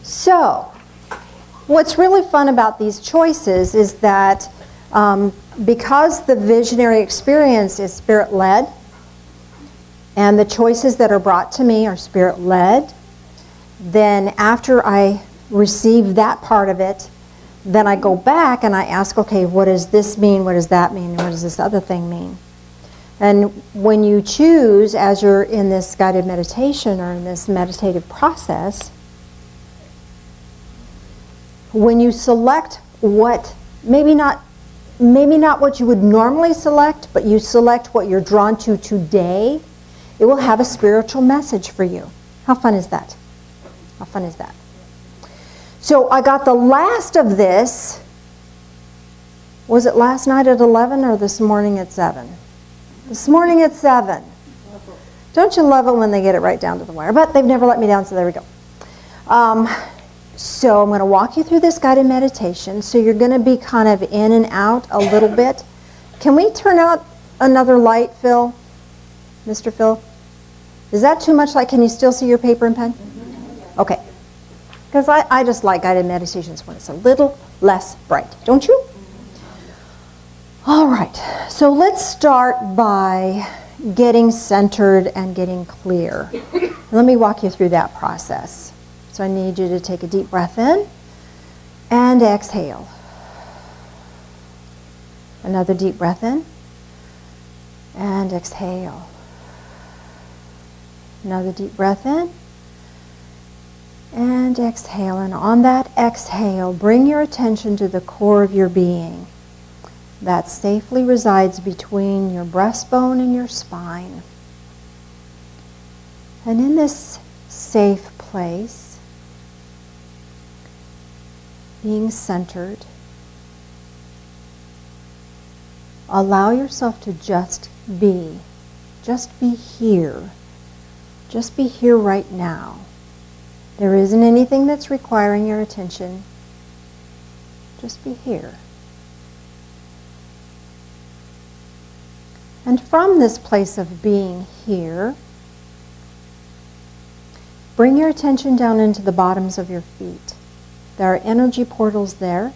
So, what's really fun about these choices is that because the visionary experience is spirit-led, and the choices that are brought to me are spirit-led, then after I receive that part of it, then I go back and I ask, okay, what does this mean? What does that mean? What does this other thing mean? And when you choose, as you're in this guided meditation or in this meditative process, when you select what, maybe not what you would normally select, but you select what you're drawn to today, it will have a spiritual message for you. How fun is that? How fun is that? So I got the last of this, was it last night at 11 or this morning at 7? This morning at 7. Don't you love it when they get it right down to the wire? But they've never let me down, so there we go. So I'm going to walk you through this guided meditation. So you're going to be kind of in and out a little bit. Can we turn out another light, Phil? Mr. Phil? Is that too much light? Can you still see your paper and pen? Okay. Because I just like guided meditations when it's a little less bright. Don't you? All right. So let's start by getting centered and getting clear. Let me walk you through that process. So I need you to take a deep breath in and exhale. Another deep breath in and exhale. Another deep breath in and exhale. And on that exhale, bring your attention to the core of your being that safely resides between your breastbone and your spine. And in this safe place, being centered, allow yourself to just be here. Just be here right now. There isn't anything that's requiring your attention. Just be here. And from this place of being here, bring your attention down into the bottoms of your feet. There are energy portals there.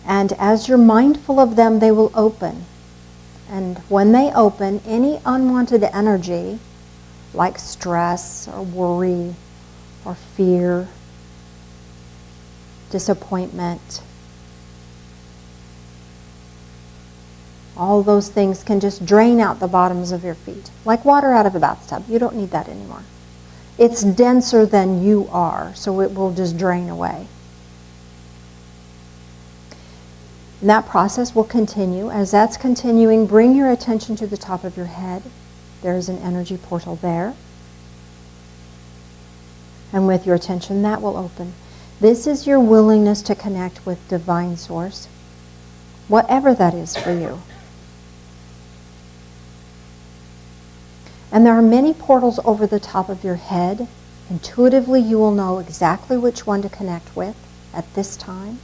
And as you're mindful of them, they will open. And when they open, any unwanted energy, like stress or worry or fear, disappointment, all those things can just drain out the bottoms of your feet, like water out of a bathtub. You don't need that anymore. It's denser than you are, so it will just drain away. And that process will continue. As that's continuing, bring your attention to the top of your head. There's an energy portal there. And with your attention, that will open. This is your willingness to connect with Divine Source, whatever that is for you. And there are many portals over the top of your head. Intuitively, you will know exactly which one to connect with at this time.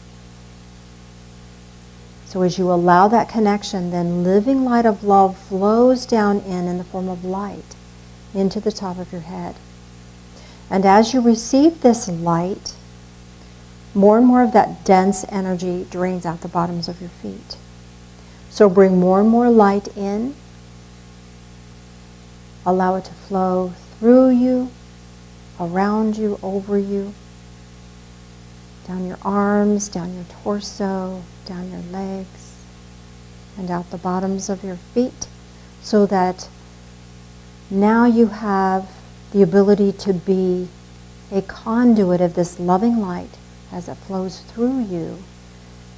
So as you allow that connection, then living light of love flows down in the form of light into the top of your head. And as you receive this light, more and more of that dense energy drains out the bottoms of your feet. So bring more and more light in. Allow it to flow through you, around you, over you, down your arms, down your torso, down your legs, and out the bottoms of your feet, so that now you have the ability to be a conduit of this loving light as it flows through you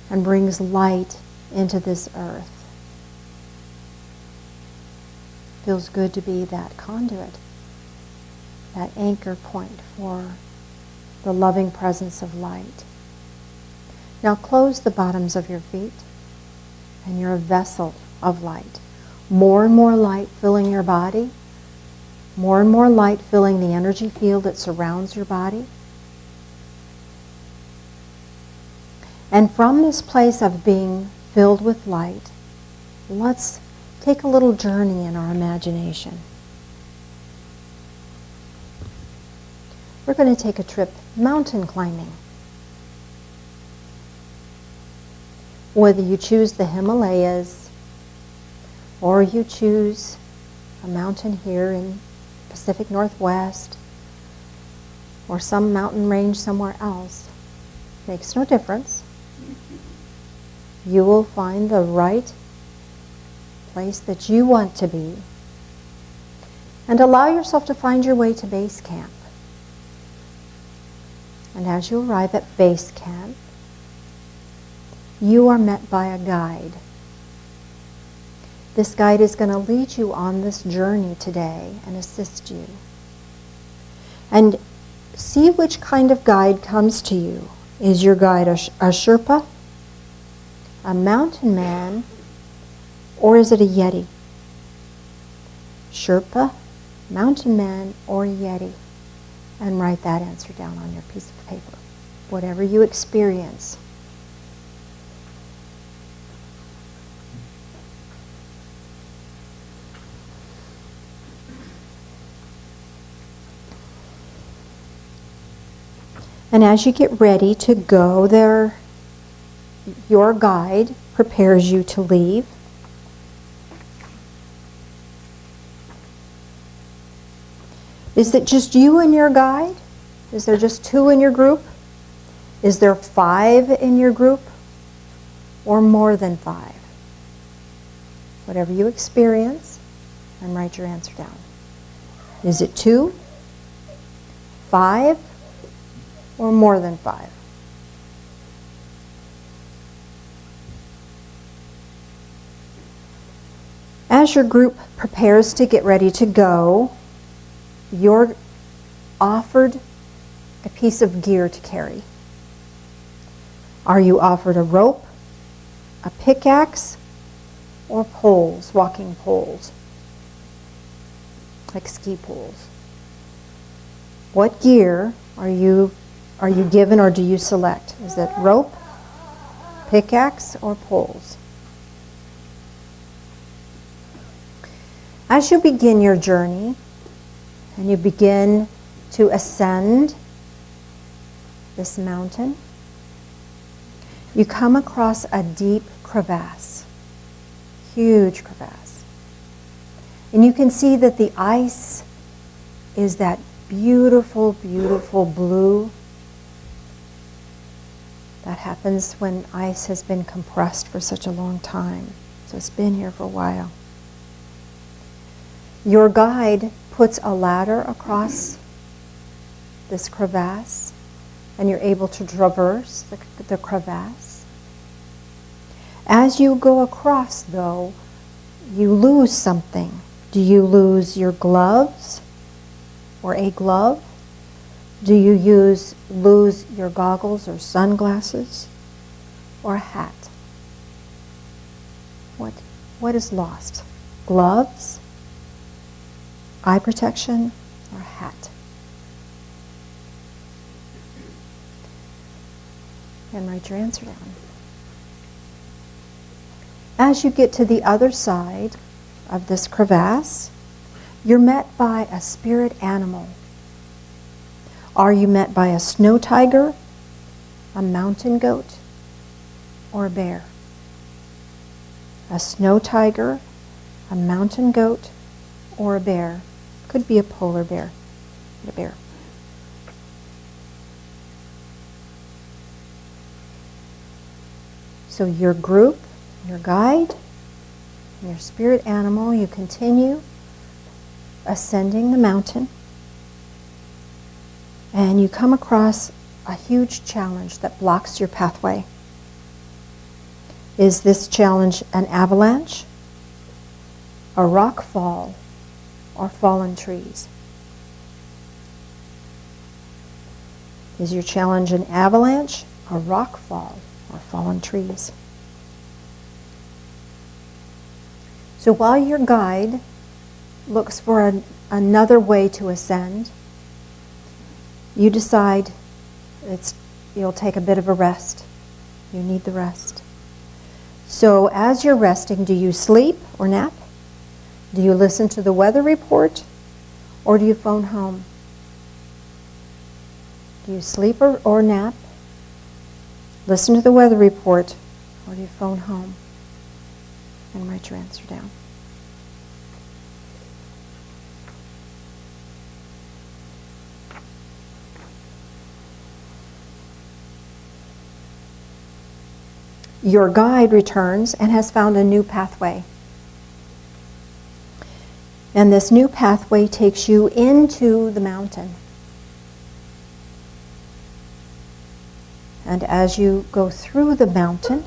and brings light into this earth. Feels good to be that conduit, that anchor point for the loving presence of light. Now close the bottoms of your feet, and you're a vessel of light. More and more light filling your body, more and more light filling the energy field that surrounds your body. And from this place of being filled with light, let's take a little journey in our imagination. We're going to take a trip mountain climbing. Whether you choose the Himalayas or you choose a mountain here in Pacific Northwest or some mountain range somewhere else, makes no difference. You will find the right place that you want to be and allow yourself to find your way to base camp. And as you arrive at base camp, you are met by a guide. This guide is going to lead you on this journey today and assist you. And see which kind of guide comes to you. Is your guide a Sherpa, a mountain man, or is it a Yeti? Sherpa, mountain man, or Yeti? And write that answer down on your piece of paper. Whatever you experience. And as you get ready to go there, your guide prepares you to leave. Is it just you and your guide? Is there just 2 in your group? Is there 5 in your group? Or more than 5? Whatever you experience, and write your answer down. Is it 2, 5, or more than 5? As your group prepares to get ready to go, you're offered a piece of gear to carry. Are you offered a rope, a pickaxe, or poles, walking poles, like ski poles? What gear are you given, or do you select? Is it rope, pickaxe, or poles? As you begin your journey, and you begin to ascend this mountain, you come across a deep crevasse, huge crevasse. And you can see that the ice is that beautiful, beautiful blue that happens when ice has been compressed for such a long time. So it's been here for a while. Your guide puts a ladder across this crevasse, and you're able to traverse the crevasse. As you go across, though, you lose something. Do you lose your gloves or a glove? Do you lose your goggles or sunglasses or a hat? What is lost? Gloves, eye protection, or hat? And write your answer down. As you get to the other side of this crevasse, you're met by a spirit animal. Are you met by a snow tiger, a mountain goat, or a bear? A snow tiger, a mountain goat, or a bear? Could be a polar bear, but a bear. So your group, your guide, your spirit animal, you continue ascending the mountain, and you come across a huge challenge that blocks your pathway. Is this challenge an avalanche, a rock fall, or fallen trees? Is your challenge an avalanche, a rock fall, or fallen trees? So while your guide looks for another way to ascend, you decide you'll take a bit of a rest. You need the rest. So as you're resting, do you sleep or nap? Do you listen to the weather report, or do you phone home? Do you sleep or nap? Listen to the weather report, or do you phone home and write your answer down? Your guide returns and has found a new pathway. And this new pathway takes you into the mountain. And as you go through the mountain,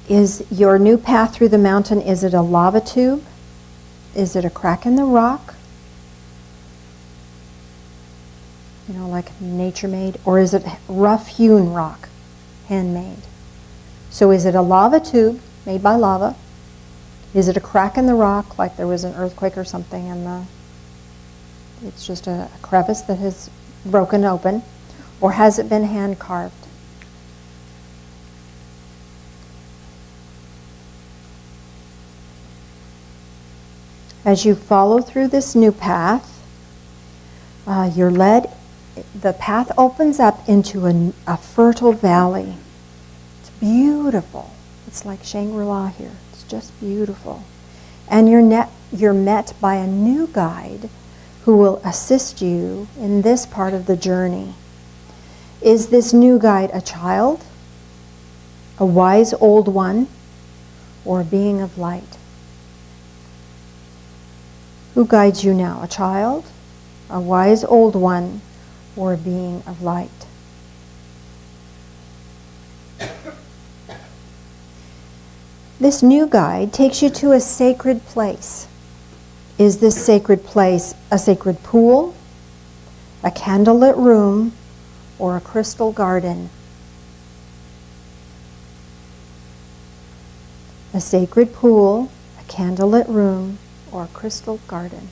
is your new path through the mountain, is it a lava tube? Is it a crack in the rock? You know, like nature made? Or is it rough hewn rock, handmade? So is it a lava tube made by lava? Is it a crack in the rock, like there was an earthquake or something and it's just a crevice that has broken open? Or has it been hand carved? As you follow through this new path, you're led, the path opens up into a fertile valley. It's beautiful. It's like Shangri-La here. It's just beautiful. And you're met by a new guide who will assist you in this part of the journey. Is this new guide a child, a wise old one, or a being of light? Who guides you now? A child, a wise old one, or a being of light? This new guide takes you to a sacred place. Is this sacred place a sacred pool, a candlelit room, or a crystal garden? A sacred pool, a candlelit room, or a crystal garden.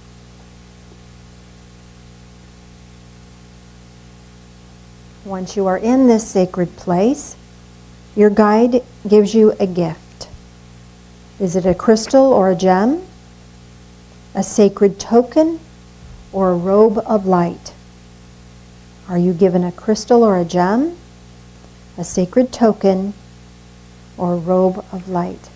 Once you are in this sacred place, your guide gives you a gift. Is it a crystal or a gem? A sacred token or a robe of light? Are you given a crystal or a gem, a sacred token, or a robe of light?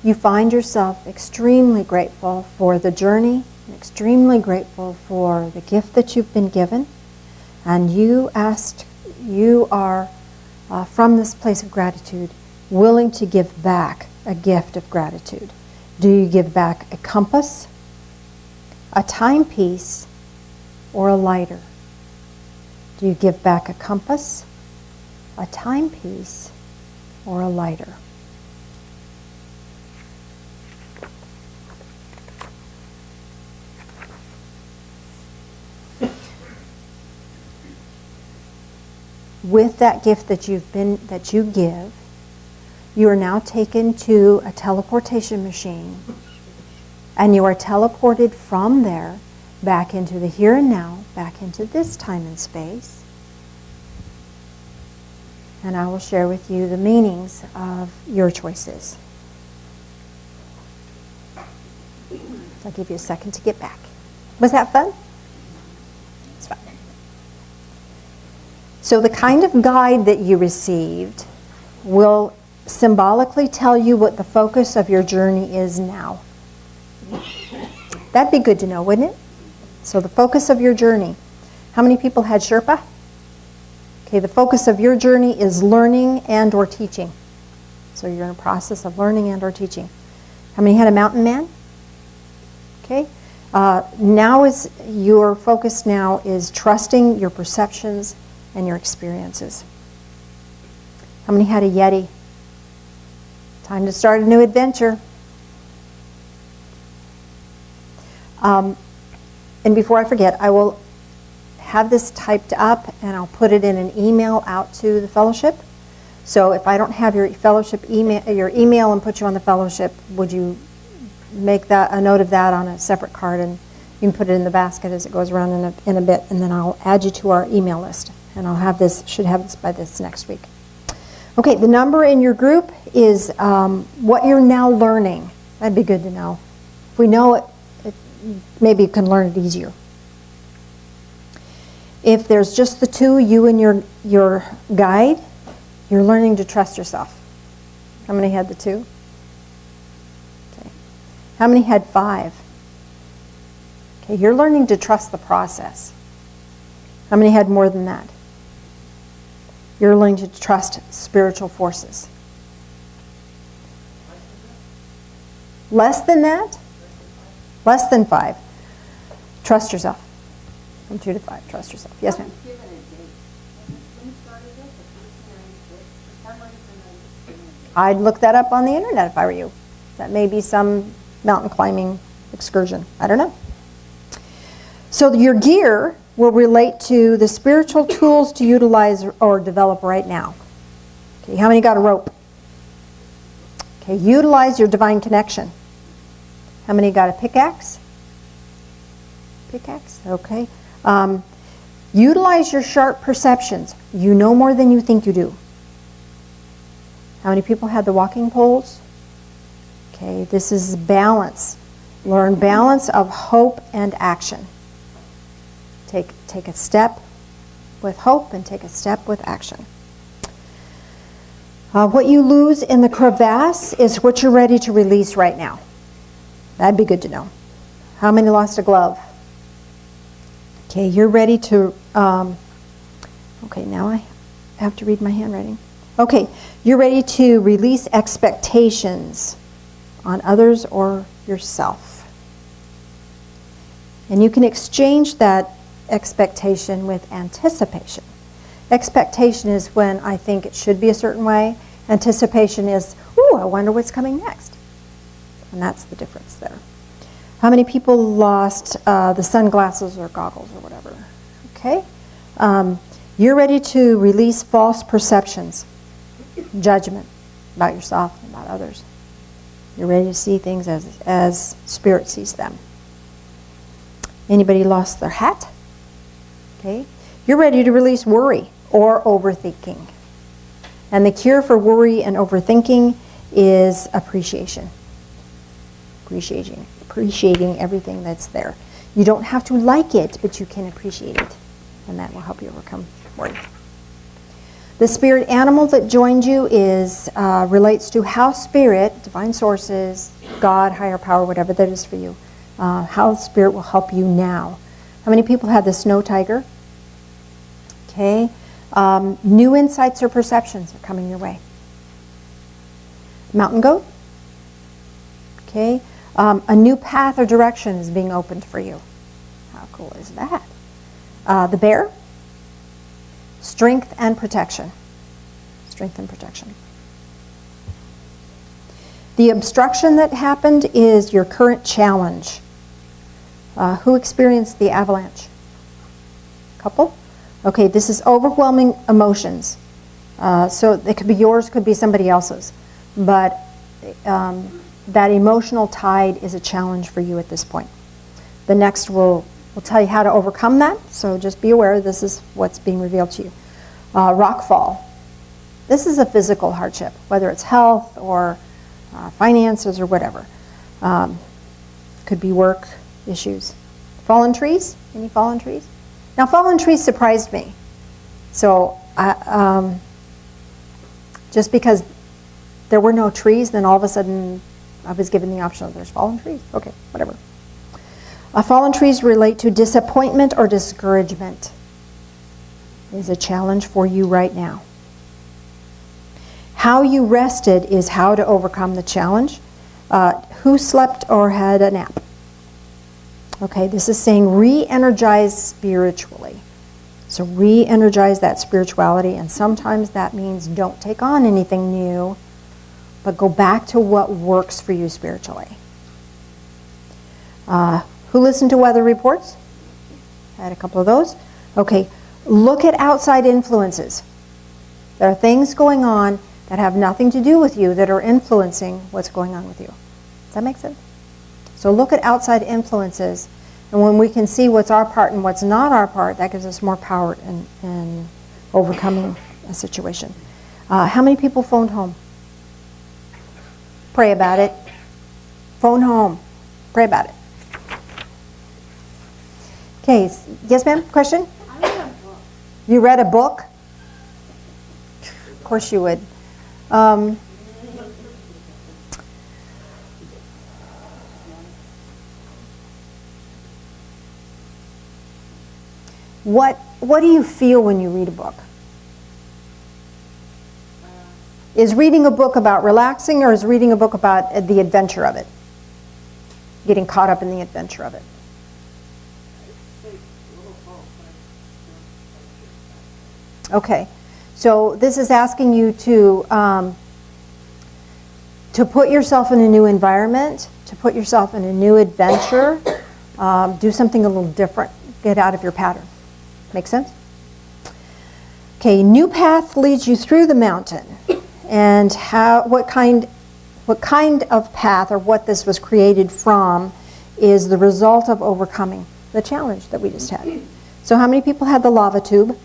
You find yourself extremely grateful for the journey, and extremely grateful for the gift that you've been given, and you are from this place of gratitude, willing to give back a gift of gratitude. Do you give back a compass, a timepiece, or a lighter? Do you give back a compass, a timepiece, or a lighter? With that gift that you give, you are now taken to a teleportation machine, and you are teleported from there back into the here and now, back into this time and space. And I will share with you the meanings of your choices. So I'll give you a second to get back. Was that fun? It's fun. So the kind of guide that you received will symbolically tell you what the focus of your journey is now. That'd be good to know, wouldn't it? So the focus of your journey. How many people had Sherpa? Okay, the focus of your journey is learning and or teaching. So you're in a process of learning and or teaching. How many had a mountain man? Okay. Now is your focus now is trusting your perceptions and your experiences. How many had a Yeti? Time to start a new adventure. And before I forget, I will have this typed up and I'll put it in an email out to the fellowship. So if I don't have your fellowship email, your email and put you on the fellowship, would you make that a note of that on a separate card, and you can put it in the basket as it goes around in a bit, and then I'll add you to our email list, and should have this by this next week. Okay, the number in your group is what you're now learning. That'd be good to know. If we know it, maybe you can learn it easier. If there's just the two, you and your guide, you're learning to trust yourself. How many had the 2? Okay. How many had 5? Okay, you're learning to trust the process. How many had more than that? You're learning to trust spiritual forces. Less than that? Less than 5. Trust yourself. From 2 to 5, trust yourself. Yes, ma'am. I'd look that up on the internet if I were you. That may be some mountain climbing excursion. I don't know. So your gear will relate to the spiritual tools to utilize or develop right now. Okay, how many got a rope? Okay, utilize your divine connection. How many got a pickaxe? Pickaxe, okay. Utilize your sharp perceptions. You know more than you think you do. How many people had the walking poles? Okay, this is balance. Learn balance of hope and action. Take a step with hope and take a step with action. What you lose in the crevasse is what you're ready to release right now. That'd be good to know. How many lost a glove? Okay, you're ready to, okay, now I have to read my handwriting. Okay, you're ready to release expectations on others or yourself. And you can exchange that expectation with anticipation. Expectation is when I think it should be a certain way. Anticipation is, ooh, I wonder what's coming next. And that's the difference there. How many people lost the sunglasses or goggles or whatever? Okay. You're ready to release false perceptions, judgment about yourself and about others. You're ready to see things as Spirit sees them. Anybody lost their hat? Okay. You're ready to release worry or overthinking. And the cure for worry and overthinking is appreciation. Appreciating everything that's there. You don't have to like it, but you can appreciate it. And that will help you overcome worry. The spirit animal that joined you relates to how spirit, divine sources, God, higher power, whatever that is for you, how spirit will help you now. How many people had the snow tiger? Okay. New insights or perceptions are coming your way. Mountain goat? Okay. A new path or direction is being opened for you. How cool is that? The bear? Strength and protection. Strength and protection. The obstruction that happened is your current challenge. Who experienced the avalanche? Couple? Okay, this is overwhelming emotions. So it could be yours, could be somebody else's. But that emotional tide is a challenge for you at this point. The next will tell you how to overcome that, so just be aware this is what's being revealed to you. Rockfall. This is a physical hardship, whether it's health or finances or whatever. Could be work issues. Fallen trees? Any fallen trees? Now, fallen trees surprised me. So, just because there were no trees, then all of a sudden I was given the option of there's fallen trees. Okay, whatever. Fallen trees relate to disappointment or discouragement. Is a challenge for you right now. How you rested is how to overcome the challenge. Who slept or had a nap? Okay, this is saying re-energize spiritually. So re-energize that spirituality, and sometimes that means don't take on anything new, but go back to what works for you spiritually. Who listened to weather reports? Had a couple of those. Okay, look at outside influences. There are things going on that have nothing to do with you that are influencing what's going on with you. Does that make sense? So look at outside influences. And when we can see what's our part and what's not our part, that gives us more power in overcoming a situation. How many people phoned home? Pray about it. Phone home. Pray about it. Okay. Yes, ma'am? Question? I read a book. You read a book? Of course you would. What do you feel when you read a book? Is reading a book about relaxing, or is reading a book about the adventure of it? Getting caught up in the adventure of it? Okay, so this is asking you to put yourself in a new environment, to put yourself in a new adventure, do something a little different, get out of your pattern. Make sense? Okay, new path leads you through the mountain. And what kind of path, or what this was created from, is the result of overcoming the challenge that we just had. So how many people had the lava tube?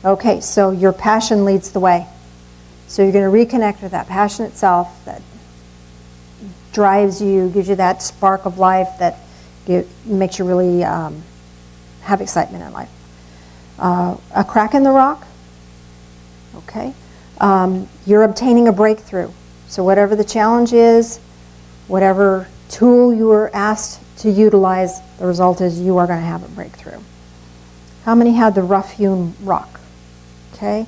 Okay, so your passion leads the way. So you're going to reconnect with that passion itself that drives you, gives you that spark of life that makes you really have excitement in life. A crack in the rock. Okay. You're obtaining a breakthrough. So whatever the challenge is, whatever tool you were asked to utilize, the result is you are going to have a breakthrough. How many had the rough-hewn rock? Okay.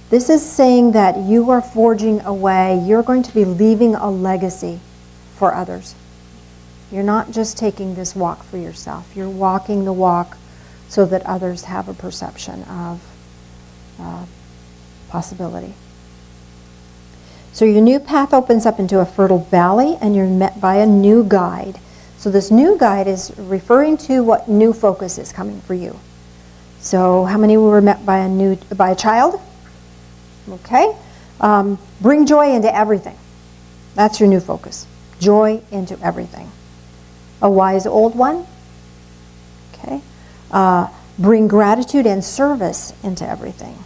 This is saying that you are forging a way. You're going to be leaving a legacy for others. You're not just taking this walk for yourself. You're walking the walk so that others have a perception of possibility. So your new path opens up into a fertile valley, and you're met by a new guide. So this new guide is referring to what new focus is coming for you. So how many were met by a child? Okay. Bring joy into everything. That's your new focus. Joy into everything. A wise old one. Okay. Bring gratitude and service into everything.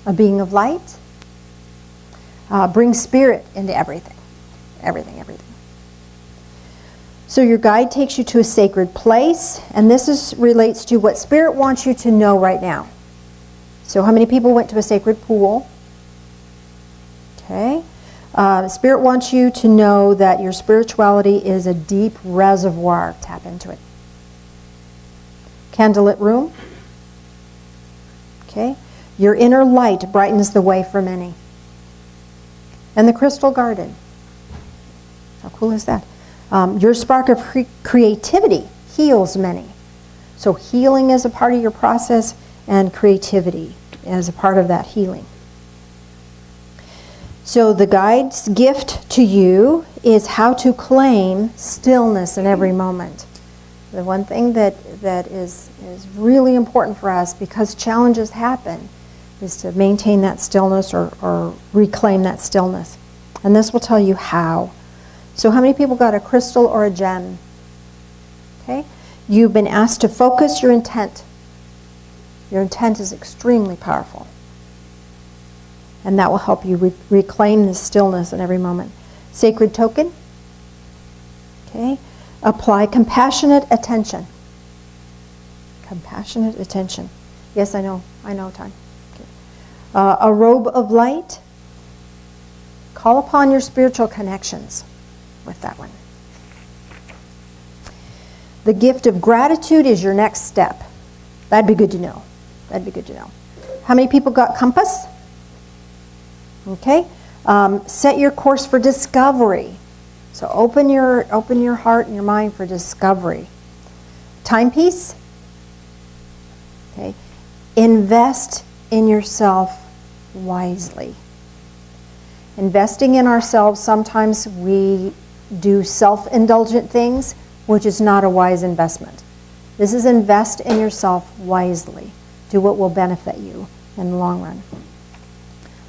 A being of light. Bring spirit into everything. Everything. So your guide takes you to a sacred place, and this relates to what Spirit wants you to know right now. So how many people went to a sacred pool? Okay. Spirit wants you to know that your spirituality is a deep reservoir. Tap into it. Candlelit room. Okay. Your inner light brightens the way for many. And the crystal garden. How cool is that? Your spark of creativity heals many. So healing is a part of your process, and creativity is a part of that healing. So the guide's gift to you is how to claim stillness in every moment. The one thing that is really important for us, because challenges happen, is to maintain that stillness or reclaim that stillness. And this will tell you how. So how many people got a crystal or a gem? Okay? You've been asked to focus your intent. Your intent is extremely powerful. And that will help you reclaim the stillness in every moment. Sacred token. Okay? Apply compassionate attention. Compassionate attention. Yes, I know time. Okay. A robe of light. Call upon your spiritual connections with that one. The gift of gratitude is your next step. That'd be good to know. How many people got compass? Okay. Set your course for discovery. So open your heart and your mind for discovery. Timepiece. Okay. Invest in yourself wisely. Investing in ourselves, sometimes we do self-indulgent things, which is not a wise investment. This is invest in yourself wisely. Do what will benefit you in the long run.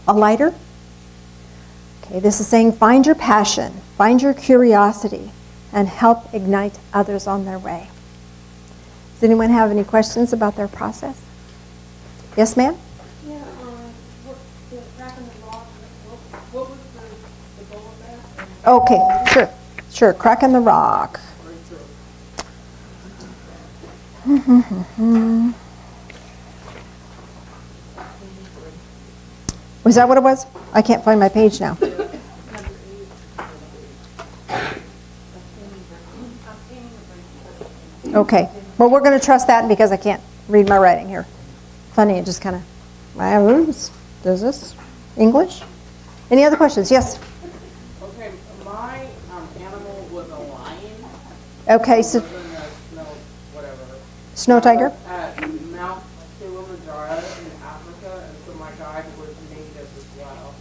A lighter. Okay, this is saying find your passion find your curiosity, and help ignite others on their way. Does anyone have any questions about their process? Yes, ma'am? Yeah, the crack in the rock, what was the goal of that? Okay, sure, crack in the rock. Was that what it was? I can't find my page now. Okay, well, we're going to trust that because I can't read my writing here. Funny, it just kind of, does this English? Any other questions? Yes? Okay, my animal was a lion. Okay, so It was in the snow, whatever. snow tiger? At Mount Kilimanjaro in Africa, and so my guide was native as well.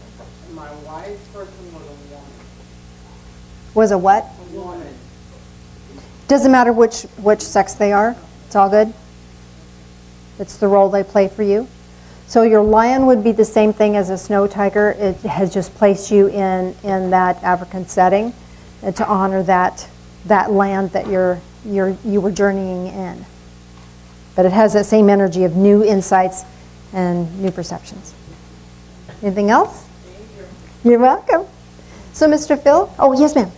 And my wife's person was a woman. Was a what? A woman. Doesn't matter which sex they are. It's all good. It's the role they play for you. So your lion would be the same thing as a snow tiger. It has just placed you in that African setting and to honor that land that you were journeying in. But it has that same energy of new insights and new perceptions. Anything else? You're welcome. So Mr. Phil? Oh, yes, ma'am.